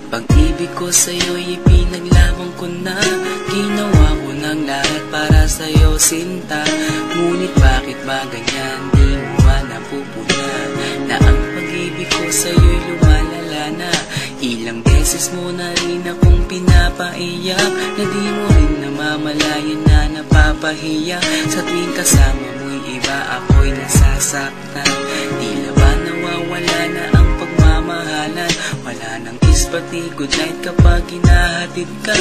Pag-ibig ko sa'yo'y ipinaglaban ko na. Ginawa ko ng lahat para sa'yo, sinta. Ngunit bakit ba ganyan, di mo ba napupuna na ang pag-ibig ko sa'yo'y lumalala na? Ilang beses mo na rin akong pinapaiyak, na di mo rin namamalayan na napapahiya. Sa tuwing kasama mo'y iba, ako'y nasasaktan. Tila ba nawawala na ang pagmamahalan? Wala nang kiss pati good night kapag hinahatid ka.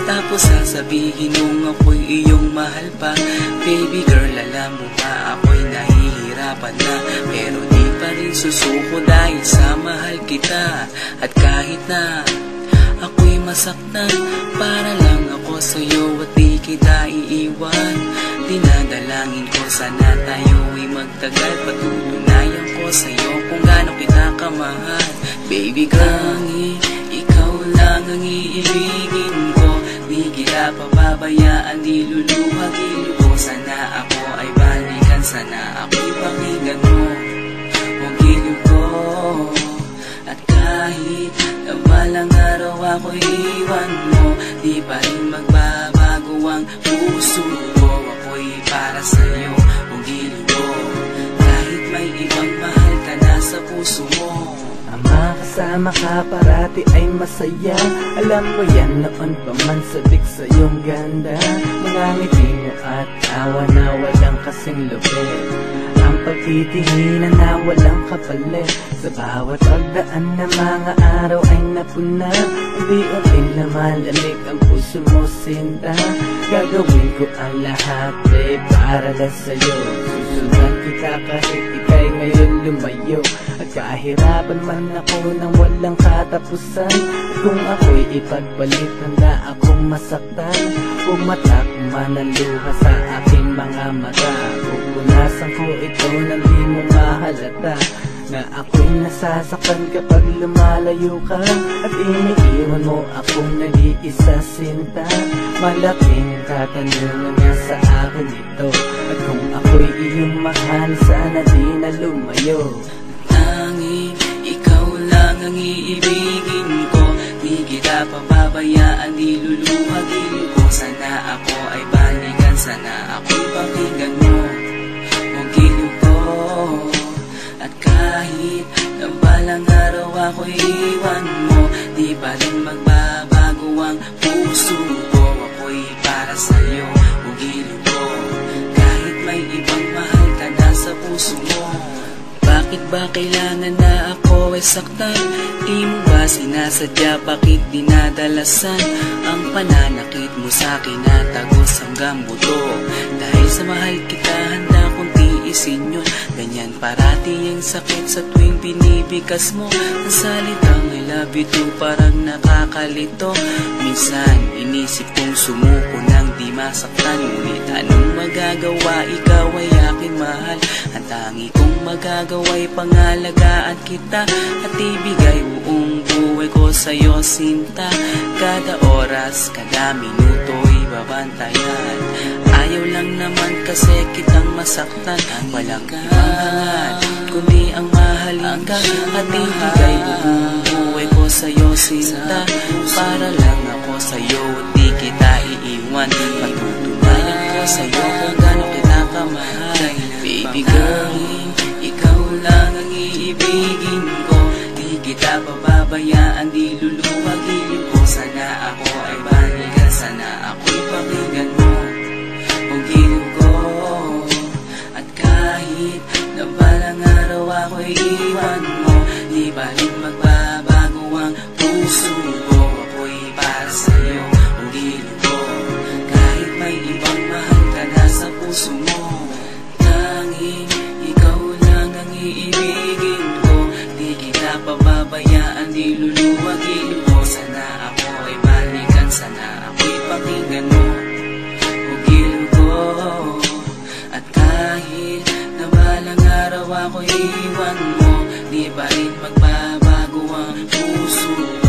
Tapos sasabihin mong ako'y iyong mahal pa. Baby girl, alam mo ba ako'y nahihirapan na, pero di pa rin susuko dahil sa mahal kita. At kahit na ako'y masaktan, para lang ako sa'yo at di kita iiwan. Dinadalangin ko sana tayo'y magtagal, patutunayan ko sa'yo kung gaano kita kamahal. Baby girl, ikaw lang ang iibigin ko, di kita pababayaan, di luluhagin ko. Sana ako ay balikan, sana ako'y pakinggan mo o gilid ko. At kahit na balang araw ako'y iwan mo, di pa rin magbabago ang puso ko. Ako'y para sa'yo o gilid ko, kahit may ibang mahal ka na sa puso mo. Makasama ka parati ay masaya. Alam mo yan, noon pa man sabik sa iyong ganda. Mga ngiti mo at tawa na walang kasing lupit, ang pagtitinginan na walang kapalit. Sa bawat pagdaan na mga araw ay napuna, unti-unting lumalamig ang puso mo, sinta. Gagawin ko ang lahat para lang sa'yo. Susundan kita kahit ika'y ngayon lumayo. At kahirapan man ako nang walang katapusan, at kung ako'y ipagbalik, handa akong masaktan. Pumatak man ang luha sa aking mga mata, pupunasan ko ito nang di mo mahalata, na ako'y nasasaktan kapag lumalayo ka. At iniiwan mo akong nag-iisa, sinta. Malaking katanungan nga sa akin ito, at kung ako'y iyong mahal, sana di na lumayo. Tanging ikaw lang ang iibigin ko, di kita pababayaan, di luluhagin ko. Sana ako ay balikan, sana ako'y pakinggan mo o gilid ko. At kahit na balang araw ako'y iwan mo, di pa rin magbabago ang puso ko. Ako'y para sa'yo o gilid ko, kahit may ibang mahal ka na sa puso mo. Bakit ba kailangan na ako ay saktan? Di mo ba sinasadya, bakit dinadalasan ang pananakit mo sa'kin na tagos hanggang buto? Dahil sa mahal kita, handa kong tiisin yun. Ganyan parati ang sakit sa tuwing binibigas mo ang salitang I love you too, parang nakakalito. Minsan inisip kong sumuko nang di masaktan, ngunit anong magagawa, ikaw ay aking mahal. Ang tangi kong magagawa'y pangalagaan kita, at ibigay buong buhay ko sa'yo, sinta. Kada oras, kada minuto'y babantayan. Ayaw lang naman kasi kitang masaktan. Walang ibang hangad kundi ang mahalin ka, at ibigay buong buhay ko sa'yo, sinta. Para lang ako sa'yo at di kita iiwan. Patutunayan ko sa'yo kung gaano kita kamahal. Baby girl, ikaw lang ang iibigin ko, di kita pababayaan, di luluhagin ko. Sana ako ay balikan, sana ako'y pakinggan mo o gilid ko. At kahit na balang araw ako'y iwan mo, di pa rin magbabago ang puso ko. Ako'y para sa'yo o gilid ko, kahit may ibang mahal ka na sa puso mo. Tanging ikaw lang ang iibigin ko, di kita pababayaan, di luluhagin ko. Sana ako ay balikan, sana ako'y pakinggan mo o gilid ko. At kahit na balang araw ako'y iwan mo, di pa rin magbabago ang puso ko.